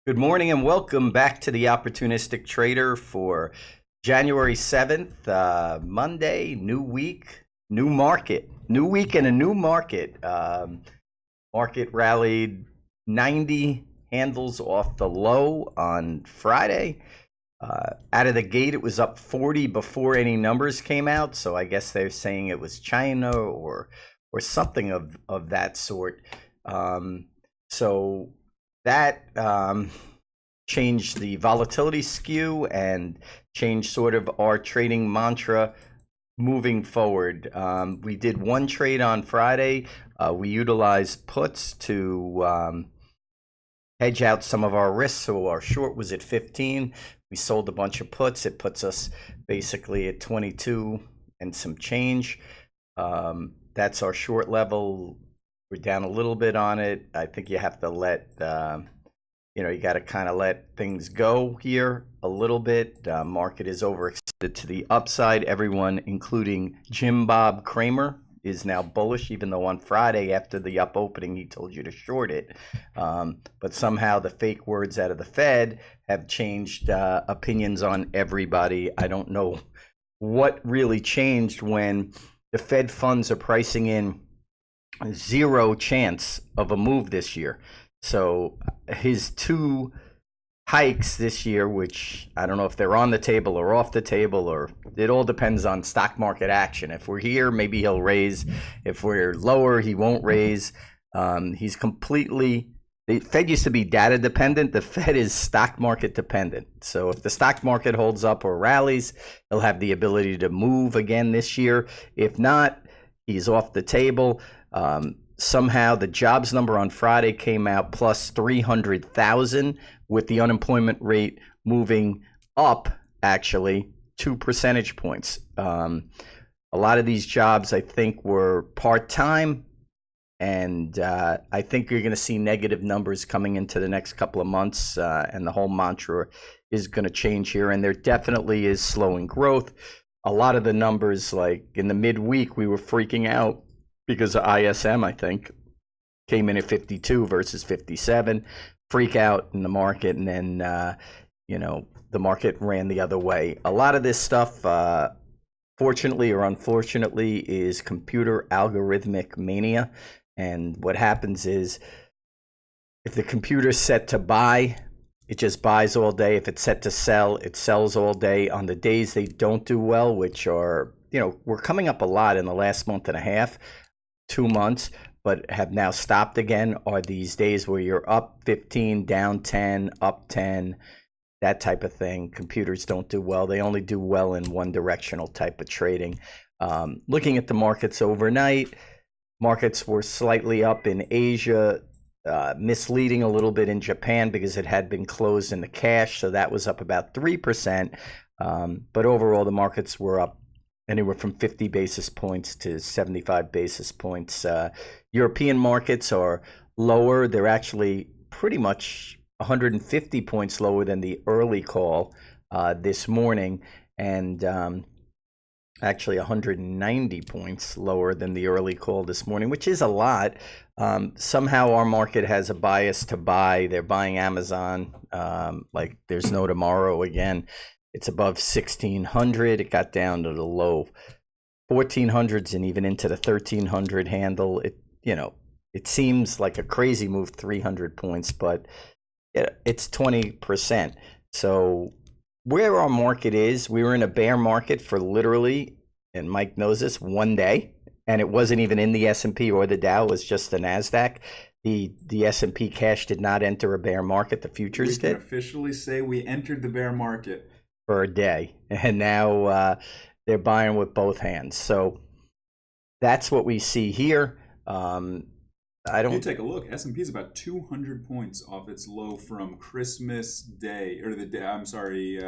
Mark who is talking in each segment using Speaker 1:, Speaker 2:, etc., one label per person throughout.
Speaker 1: Good morning and welcome back to the Opportunistic Trader for January 7th, Monday, new week, new market. New week and a new market. Market rallied 90 handles off the low on Friday. Out of the gate, it was up 40 before any numbers came out. So I guess they're saying it was China or something of that sort. So that changed the volatility skew and changed sort of our trading mantra moving forward. We did one trade on Friday. We utilized puts to hedge out some of our risks. So our short was at 15. We sold a bunch of puts. It puts us basically at 22 and some change. That's our short level. We're down a little bit on it. I think you have to let, you got to kind of let things go here a little bit. Market is overextended to the upside. Everyone, including Jim Bob Cramer, is now bullish, even though on Friday after the up opening, he told you to short it. But somehow the fake words out of the Fed have changed opinions on everybody. I don't know what really changed when the Fed funds are pricing in zero chance of a move this year. So his two hikes this year, which I don't know if they're on the table or off the table, or it all depends on stock market action. If we're here, maybe he'll raise. If we're lower, he won't raise. He's completely, the Fed used to be data dependent. The Fed is stock market dependent. So if the stock market holds up or rallies, he'll have the ability to move again this year. If not, he's off the table. Somehow the jobs number on Friday came out plus 300,000, with the unemployment rate moving up actually 2 percentage points. A lot of these jobs, I think, were part-time, and I think you're going to see negative numbers coming into the next couple of months, and the whole mantra is going to change here, and there definitely is slowing growth. A lot of the numbers, like in the midweek, we were freaking out because of ISM, I think, came in at 52 versus 57. Freak out in the market, and then, the market ran the other way. A lot of this stuff, fortunately or unfortunately, is computer algorithmic mania. And what happens is, if the computer's set to buy, it just buys all day. If it's set to sell, it sells all day. On the days they don't do well, which are, we're coming up a lot in the last month and a half, 2 months, but have now stopped again, are these days where you're up 15, down 10, up 10, that type of thing. Computers don't do well. They only do well in one directional type of trading. Looking at the markets overnight, markets were slightly up in Asia, misleading a little bit in Japan because it had been closed in the cash, so that was up about 3%. But overall, the markets were up anywhere from 50 basis points to 75 basis points. European markets are lower. They're actually pretty much 150 points lower than the early call this morning, and actually 190 points lower than the early call this morning, which is a lot. Somehow our market has a bias to buy. They're buying Amazon like there's no tomorrow again. It's above 1,600. It got down to the low 1,400s and even into the 1,300 handle. It seems like a crazy move, 300 points, but it's 20%. So where our market is, we were in a bear market for literally, and Mike knows this, 1 day, and it wasn't even in the S&P or the Dow. It was just the NASDAQ. The S&P cash did not enter a bear market. The futures did.
Speaker 2: We can officially say we entered the bear market
Speaker 1: for a day, and now they're buying with both hands. So that's what we see here.
Speaker 2: You take a look. S&P is about 200 points off its low from Christmas Day, or the day. I'm sorry.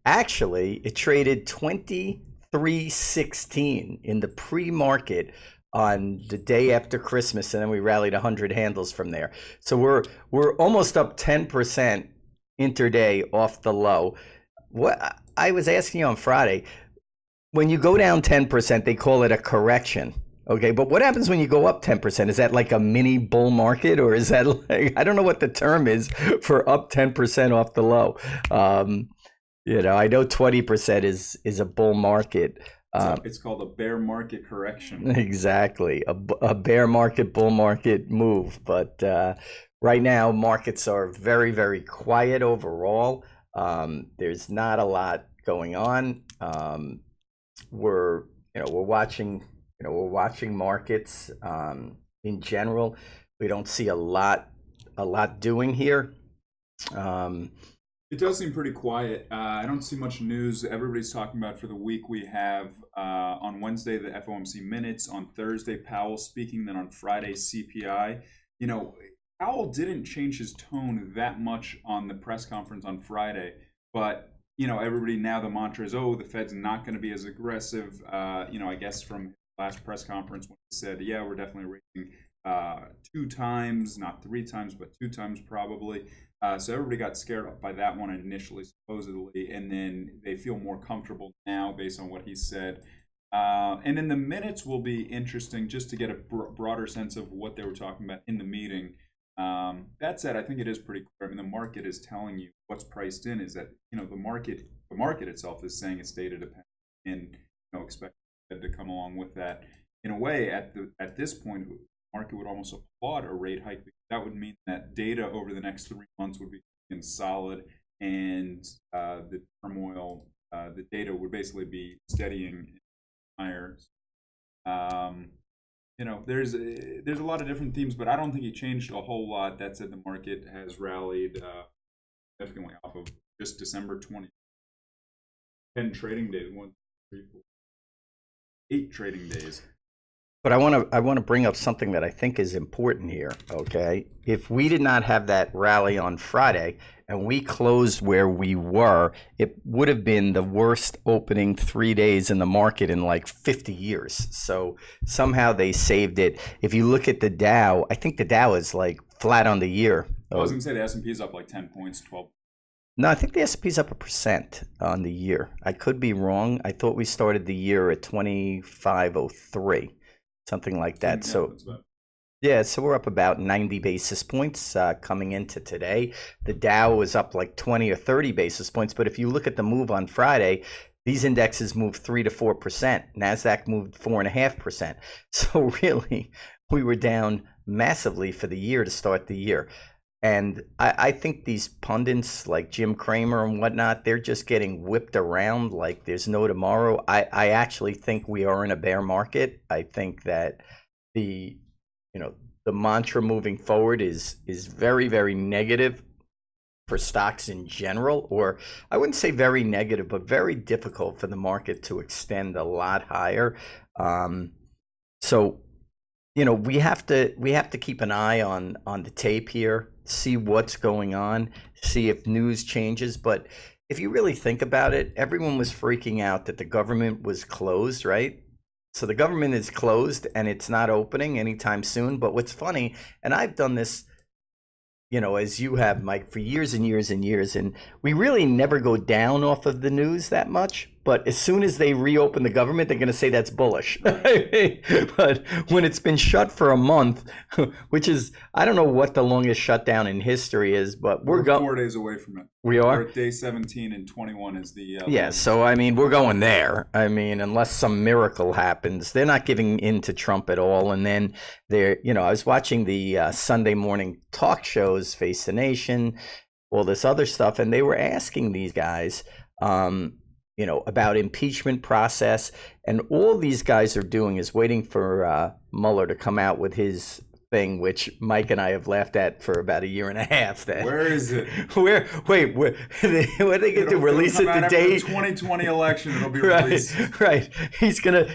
Speaker 1: Actually, it traded 23.16 in the pre-market on the day after Christmas, and then we rallied 100 handles from there. So we're almost up 10% intraday off the low. What I was asking you on Friday, when you go down 10%, they call it a correction. Okay, but what happens when you go up 10%? Is that like a mini bull market, or is that like, I don't know what the term is for up 10% off the low. I know 20% is a bull market.
Speaker 2: It's called a bear market correction.
Speaker 1: Exactly, a bear market, bull market move. But right now, markets are very, very quiet overall. There's not a lot going on. We're watching markets in general. We don't see a lot doing here.
Speaker 2: It does seem pretty quiet. I don't see much news. Everybody's talking about for the week. We have on Wednesday the FOMC minutes, on Thursday Powell speaking, then on Friday CPI. Powell didn't change his tone that much on the press conference on Friday, but everybody now, the mantra is, the Fed's not going to be as aggressive. I guess from last press conference when he said, yeah, we're definitely raising 2 times, not 3 times, but 2 times probably. So everybody got scared by that one initially, supposedly, and then they feel more comfortable now based on what he said. And then the minutes will be interesting just to get a broader sense of what they were talking about in the meeting. That said, I think it is pretty clear. I mean, the market is telling you what's priced in is that the market itself is saying it's data dependent, and expect the Fed to come along with that. In a way, at this point, the market would almost applaud a rate hike, because that would mean that data over the next 3 months would be solid, and the turmoil, the data would basically be steadying higher. There's a lot of different themes, but I don't think he changed a whole lot. That said, the market has rallied significantly off of just December 20. 10 trading days, 1, 3, 4, 8 trading days.
Speaker 1: But I want to bring up something that I think is important here. Okay, if we did not have that rally on Friday and we closed where we were, it would have been the worst opening 3 days in the market in like 50 years. So somehow they saved it. If you look at the Dow, I think the Dow is like flat on the year.
Speaker 2: I was going to say the S&P is up like 10 points, 12.
Speaker 1: No, I think the S&P is up 1% on the year. I could be wrong. I thought we started the year at 2503. Something like that. So we're up about 90 basis points coming into today. The Dow was up like 20 or 30 basis points. But if you look at the move on Friday, these indexes moved 3 to 4%. NASDAQ moved 4.5%. So really, we were down massively for the year to start the year. And I think these pundits like Jim Cramer and whatnot, they're just getting whipped around like there's no tomorrow. I actually think we are in a bear market. I think that the mantra moving forward is very, very negative for stocks in general, or I wouldn't say very negative, but very difficult for the market to extend a lot higher. So we have to keep an eye on the tape here, see what's going on, see if news changes. But if you really think about it, everyone was freaking out that the government was closed, right? So the government is closed and it's not opening anytime soon. But what's funny, and I've done this, as you have, Mike, for years and years and years, and we really never go down off of the news that much. But as soon as they reopen the government, they're going to say that's bullish. But when it's been shut for a month, which is, I don't know what the longest shutdown in history is, but we're
Speaker 2: 4 days away from it.
Speaker 1: We are?
Speaker 2: We're at day 17 and 21 is the...
Speaker 1: yeah, so, we're going there. Unless some miracle happens. They're not giving in to Trump at all. And then I was watching the Sunday morning talk shows, Face the Nation, all this other stuff, and they were asking these guys... about impeachment process, and all these guys are doing is waiting for Mueller to come out with his thing, which Mike and I have laughed at for about a year and a half.
Speaker 2: Where is it?
Speaker 1: Where are they going to release it the day?
Speaker 2: The 2020 election, it'll be released.
Speaker 1: Right. He's gonna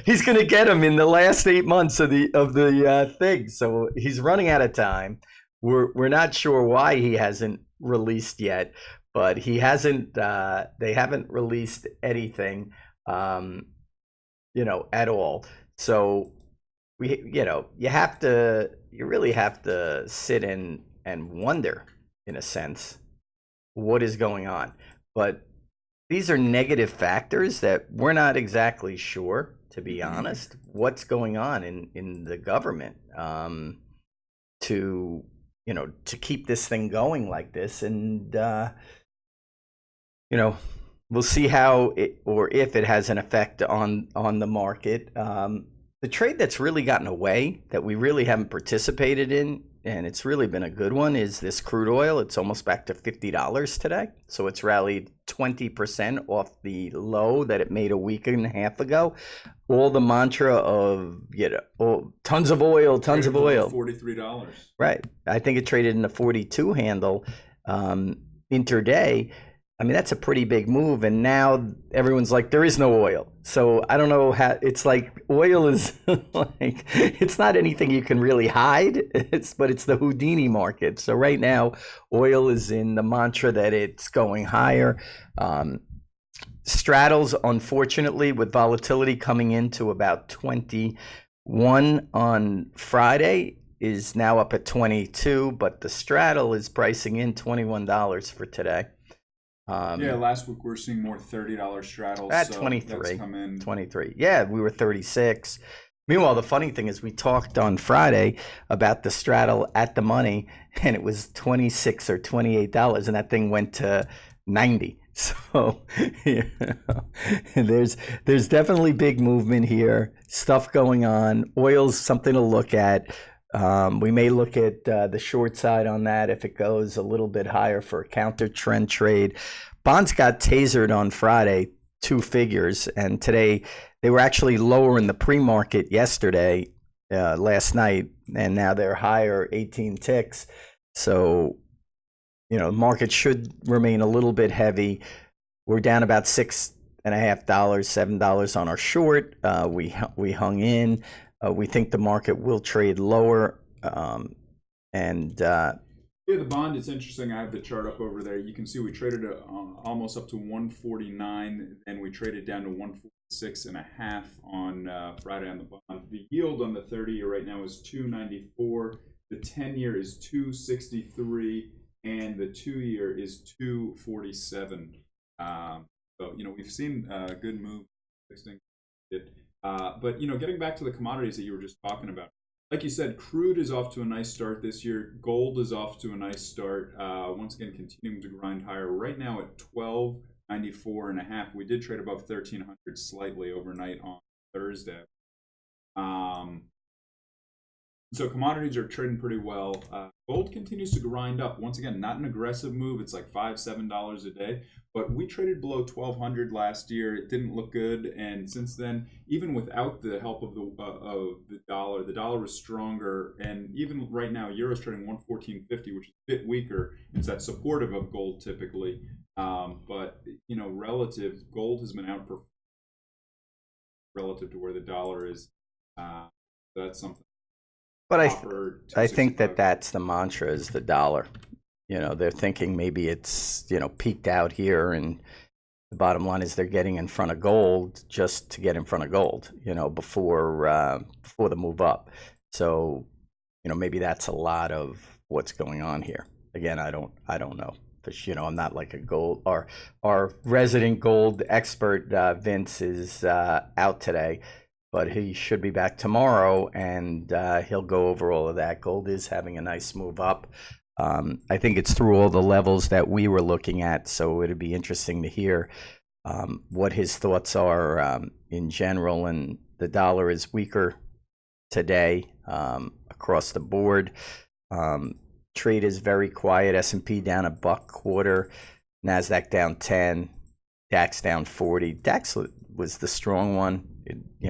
Speaker 1: get him in the last 8 months of the thing. So he's running out of time. We're not sure why he hasn't released yet. But he hasn't. They haven't released anything, at all. So you really have to sit in and wonder, in a sense, what is going on. But these are negative factors that we're not exactly sure to be honest. What's going on in the government to, to keep this thing going like this? And, we'll see how it, or if it has an effect on the market. The trade that's really gotten away that we really haven't participated in, and it's really been a good one, is this crude oil. It's almost back to $50 today. So it's rallied 20% off the low that it made a week and a half ago. All the mantra of, tons of oil, tons of oil.
Speaker 2: $43.
Speaker 1: Right. I think it traded in a 42 handle intraday. I mean, that's a pretty big move. And now everyone's like, there is no oil. So I don't know how, it's like oil is like, it's not anything you can really hide. But it's the Houdini market. So right now, oil is in the mantra that it's going higher. Straddles, unfortunately, with volatility coming into about 21 on Friday, is now up at 22. But the straddle is pricing in $21 for today.
Speaker 2: Last week we were seeing more $30 straddles.
Speaker 1: At
Speaker 2: so
Speaker 1: 23.
Speaker 2: that's come in.
Speaker 1: 23. Yeah, we were 36. Meanwhile, the funny thing is we talked on Friday about the straddle at the money, and it was $26 or $28, and that thing went to 90. So there's definitely big movement here, stuff going on. Oil's something to look at. We may look at the short side on that if it goes a little bit higher for a counter trend trade. Bonds got tasered on Friday, 2 figures, and today they were actually lower in the pre-market yesterday, last night, and now they're higher, 18 ticks. So, the market should remain a little bit heavy. We're down about $6.50, $7 on our short. We hung in. We think the market will trade lower,
Speaker 2: the bond is interesting. I have the chart up over there. You can see we traded almost up to 149, and we traded down to 146.5 on Friday on the bond. The yield on the 30-year right now is 294. The 10-year is 263, and the 2-year is 247. So we've seen a good move. But getting back to the commodities that you were just talking about, like you said, crude is off to a nice start this year. Gold is off to a nice start. Once again, continuing to grind higher. Right now at 1294.5. We did trade above 1300 slightly overnight on Thursday. So commodities are trading pretty well. Gold continues to grind up. Once again, not an aggressive move. It's like $5-7 a day. But we traded below 1200 last year. It didn't look good, and since then, even without the help of the dollar was stronger. And even right now, euro's trading 114.50, which is a bit weaker. It's that supportive of gold typically, but relative, gold has been outperformed relative to where the dollar is. That's something.
Speaker 1: But I think that's the mantra, is the dollar. They're thinking maybe it's, peaked out here, and the bottom line is they're getting in front of gold just to get in front of gold, before the move up. So, maybe that's a lot of what's going on here. Again, I don't know. Because, I'm not like a gold, our resident gold expert, Vince, is out today. But he should be back tomorrow, and he'll go over all of that. Gold is having a nice move up. I think it's through all the levels that we were looking at, so it'd be interesting to hear what his thoughts are in general. And the dollar is weaker today across the board. Trade is very quiet. S&P down $1.25, NASDAQ down 10, DAX down 40. DAX was the strong one.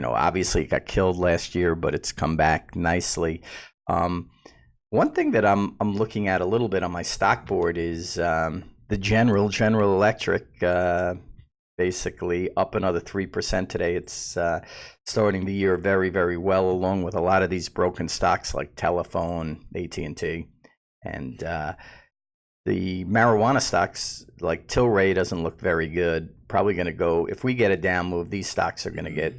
Speaker 1: Obviously it got killed last year, but it's come back nicely. One thing that I'm looking at a little bit on my stock board is the General Electric, basically up another 3% today. It's starting the year very, very well, along with a lot of these broken stocks like Telephone, AT&T, and the marijuana stocks like Tilray doesn't look very good. Probably going to go, if we get a down move, these stocks are going to get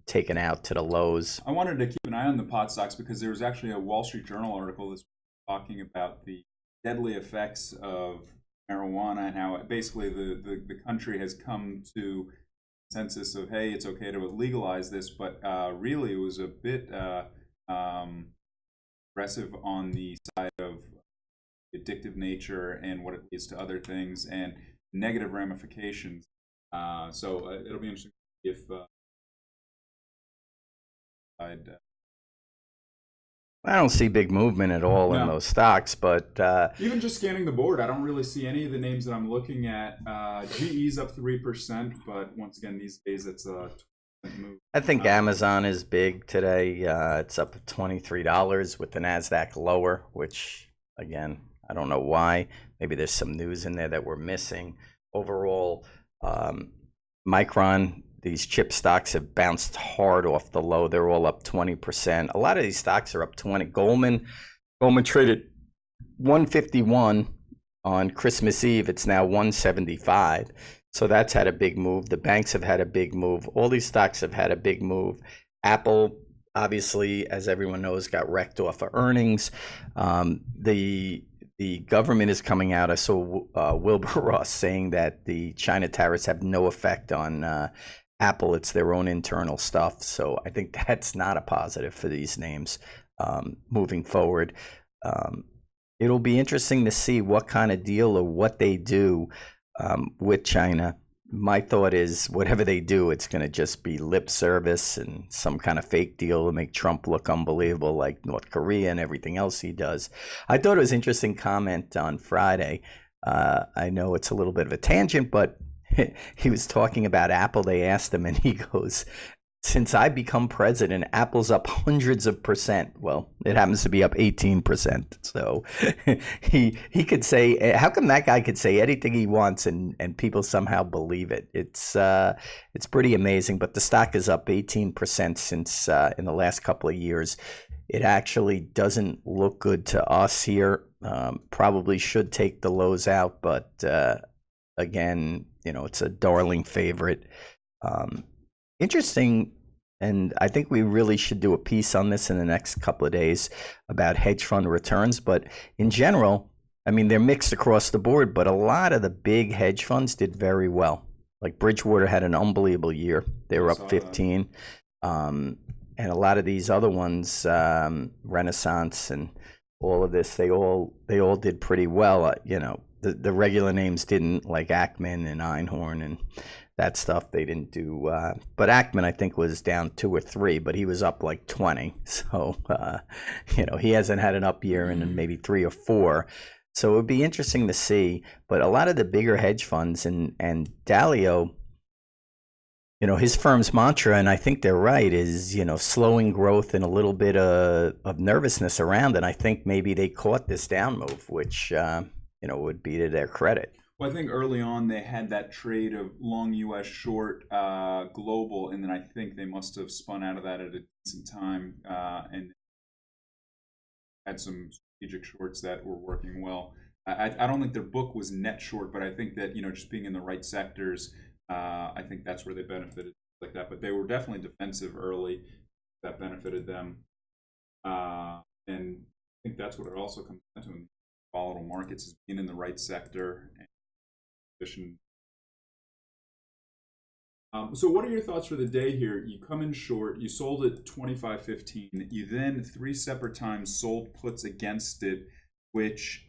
Speaker 1: taken out to the lows.
Speaker 2: I wanted to keep an eye on the pot stocks because there was actually a Wall Street Journal article this talking about the deadly effects of marijuana and how basically the country has come to consensus of, hey, it's okay to legalize this, but really it was a bit aggressive on the side of addictive nature and what it leads to other things and negative ramifications. So it'll be interesting if
Speaker 1: I don't see big movement at all in those stocks, but
Speaker 2: even just scanning the board, I don't really see any of the names that I'm looking at. GE's up 3%, but once again, these days it's a move.
Speaker 1: I think Amazon is big today. It's up $23 with the NASDAQ lower, which, again, I don't know why. Maybe there's some news in there that we're missing. Overall, Micron, these chip stocks have bounced hard off the low. They're all up 20%. A lot of these stocks are up 20. Goldman traded 151 on Christmas Eve. It's now 175. So that's had a big move. The banks have had a big move. All these stocks have had a big move. Apple, obviously, as everyone knows, got wrecked off of earnings. The government is coming out. I saw Wilbur Ross saying that the China tariffs have no effect on Apple. It's their own internal stuff. So I think that's not a positive for these names moving forward. It'll be interesting to see what kind of deal or what they do with China. My thought is whatever they do, it's going to just be lip service and some kind of fake deal to make Trump look unbelievable like North Korea and everything else he does. I thought it was an interesting comment on Friday. I know it's a little bit of a tangent, but he was talking about Apple. They asked him and he goes, since I become president, Apple's up hundreds of percent. Well, it happens to be up 18%. So he could say, how come that guy could say anything he wants and people somehow believe it? It's pretty amazing. But the stock is up 18% since in the last couple of years. It actually doesn't look good to us here. Probably should take the lows out, but again, it's a darling favorite. Interesting, and I think we really should do a piece on this in the next couple of days about hedge fund returns. But in general, I mean, they're mixed across the board, but a lot of the big hedge funds did very well. Like Bridgewater had an unbelievable year. They were up 15. And a lot of these other ones, Renaissance and all of this, they all did pretty well. The regular names didn't, like Ackman and Einhorn and that stuff. They didn't do, but Ackman I think was down 2 or 3, but he was up like 20. So he hasn't had an up year in maybe 3 or 4. So it would be interesting to see. But a lot of the bigger hedge funds and Dalio, his firm's mantra, and I think they're right, is slowing growth and a little bit of nervousness around. And I think maybe they caught this down move, which would be to their credit.
Speaker 2: Well, I think early on they had that trade of long U.S. short global, and then I think they must have spun out of that at a decent time and had some strategic shorts that were working well. I don't think their book was net short, but I think that just being in the right sectors, I think that's where they benefited like that. But they were definitely defensive early. That benefited them, and I think that's what it also comes down to in volatile markets, is being in the right sector. So what are your thoughts for the day here? You come in short, you sold at 25.15, you then 3 separate times sold puts against it, which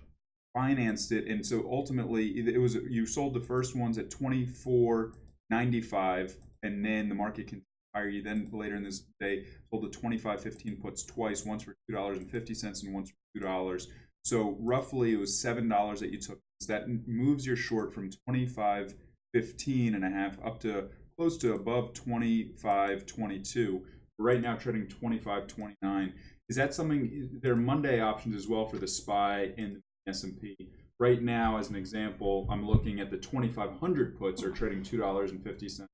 Speaker 2: financed it, and so ultimately it was, you sold the first ones at 24.95, and then the market can higher. You then later in this day sold the 25.15 puts twice, once for $2.50 and once for $2. So roughly it was $7 that you took. So that moves your short from 25.15.5 up to close to above 25.22. Right now trading 25.29. Is that something? There are Monday options as well for the SPY and the S&P. Right now, as an example, I'm looking at the 2,500 puts are trading $2.50.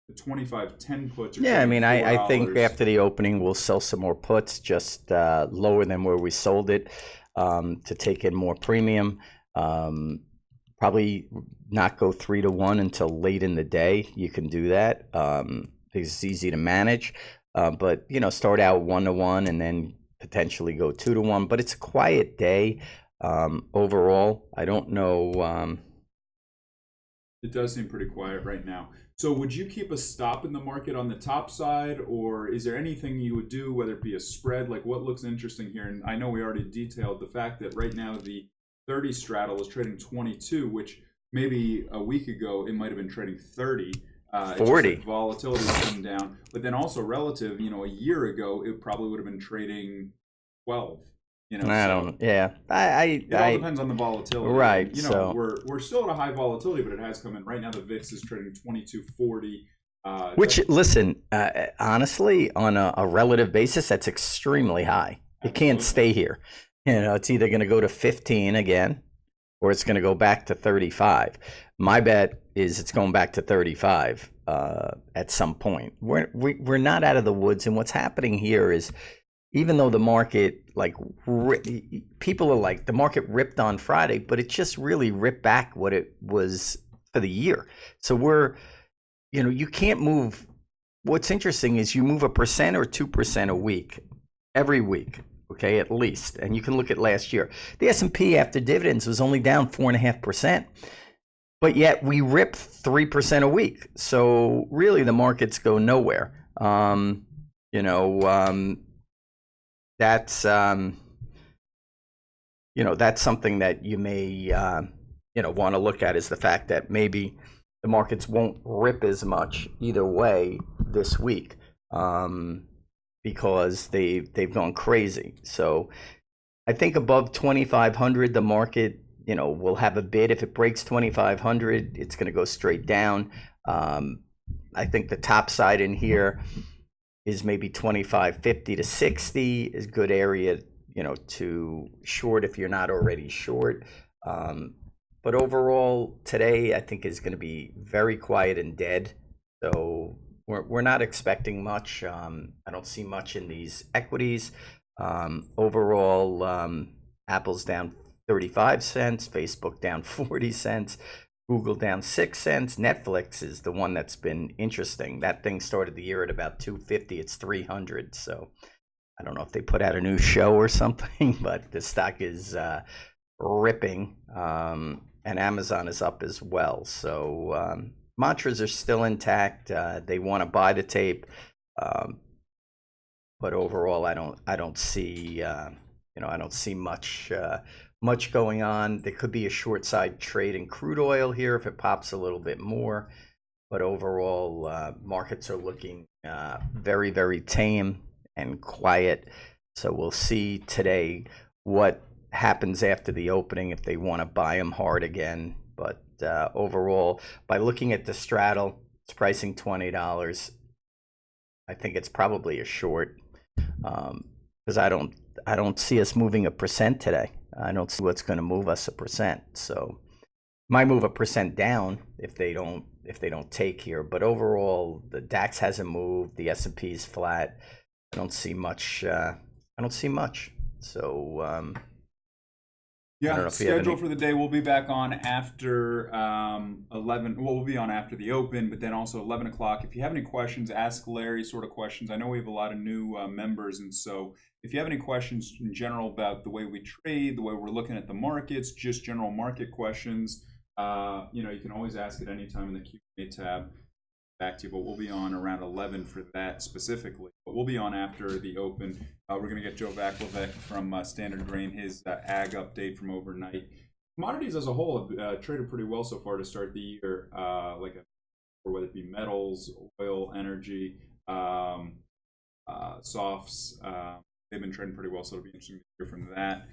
Speaker 2: The 25.10 puts are
Speaker 1: I
Speaker 2: trading $4.
Speaker 1: I think after the opening we'll sell some more puts, just lower than where we sold it, to take in more premium. Probably not go 3-to-1 until late in the day. You can do that because it's easy to manage. But start out 1-to-1 and then potentially go 2-to-1. But it's a quiet day overall. I don't know.
Speaker 2: It does seem pretty quiet right now. So would you keep a stop in the market on the top side, or is there anything you would do, whether it be a spread? Like what looks interesting here, and I know we already detailed the fact that right now the 30 straddle is trading 22, which maybe a week ago it might have been trading 30.
Speaker 1: 40.
Speaker 2: Volatility has come down, but then also relative, a year ago it probably would have been trading 12.
Speaker 1: I don't. Yeah, it
Speaker 2: all depends on the volatility.
Speaker 1: Right.
Speaker 2: And,
Speaker 1: so
Speaker 2: we're still at a high volatility, but it has come in. Right now, the VIX is trading 2240.
Speaker 1: Which, listen, honestly, on a relative basis, that's extremely high. It can't stay here. It's either going to go to 15 again, or it's going to go back to 35. My bet is it's going back to 35 at some point. We're not out of the woods, and what's happening here is, even though the market, people are like, the market ripped on Friday, but it just really ripped back what it was for the year. So you can't move. What's interesting is you move 1% or 2% a week, every week, okay, at least. And you can look at last year. The S&P after dividends was only down 4.5%, but yet we ripped 3% a week. So really the markets go nowhere. That's that's something that you may want to look at, is the fact that maybe the markets won't rip as much either way this week, because they've gone crazy. So I think above 2,500 the market will have a bid. If it breaks 2,500, it's going to go straight down. I think the top side in here is maybe 25.50 to 60 is a good area, to short if you're not already short. But overall, today I think is going to be very quiet and dead. So we're not expecting much. I don't see much in these equities. Overall, Apple's down 35 cents, Facebook down 40 cents. Google down 6 cents. Netflix is the one that's been interesting. That thing started the year at about 250. It's 300. So I don't know if they put out a new show or something, but the stock is ripping. And Amazon is up as well. So mantras are still intact. They want to buy the tape, but overall, I don't see I don't see much going on. There could be a short side trade in crude oil here if it pops a little bit more, but overall markets are looking very, very tame and quiet. So we'll see today what happens after the opening, if they want to buy them hard again. But overall, by looking at the straddle, it's pricing $20. I think it's probably a short, because I don't see us moving 1% today. I don't see what's going to move us 1%. So might move 1% down if they don't take here. But overall, the DAX hasn't moved. The S&P is flat. I don't see much. So
Speaker 2: yeah, schedule for the day. We'll be back on after 11. Well, we'll be on after the open, but then also 11 o'clock. If you have any questions, ask Larry sort of questions. I know we have a lot of new members, and so if you have any questions in general about the way we trade, the way we're looking at the markets, just general market questions, you can always ask at any time in the Q&A tab. Back to you, but we'll be on around 11 for that specifically. But we'll be on after the open. We're going to get Joe Vakovic from Standard Grain, his ag update from overnight. Commodities as a whole have traded pretty well so far to start the year, or whether it be metals, oil, energy, softs. They've been trading pretty well, so it'll be interesting to hear from that.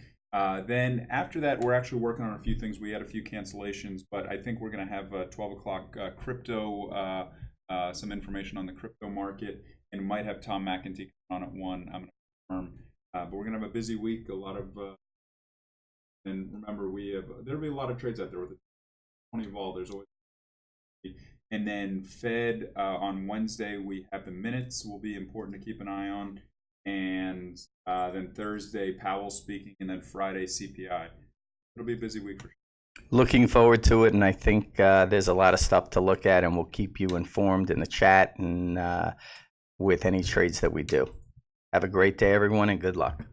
Speaker 2: Then after that, we're actually working on a few things. We had a few cancellations, but I think we're going to have 12 o'clock crypto, some information on the crypto market, and might have Tom McEntee on at 1. I'm going to confirm. But we're going to have a busy week. A lot of, and remember, there'll be a lot of trades out there with the 20 vol. There's always, and then Fed on Wednesday we have the minutes. Will be important to keep an eye on. And then Thursday, Powell speaking, and then Friday, CPI. It'll be a busy week for sure. Looking forward to it, and I think there's a lot of stuff to look at, and we'll keep you informed in the chat and with any trades that we do. Have a great day, everyone, and good luck.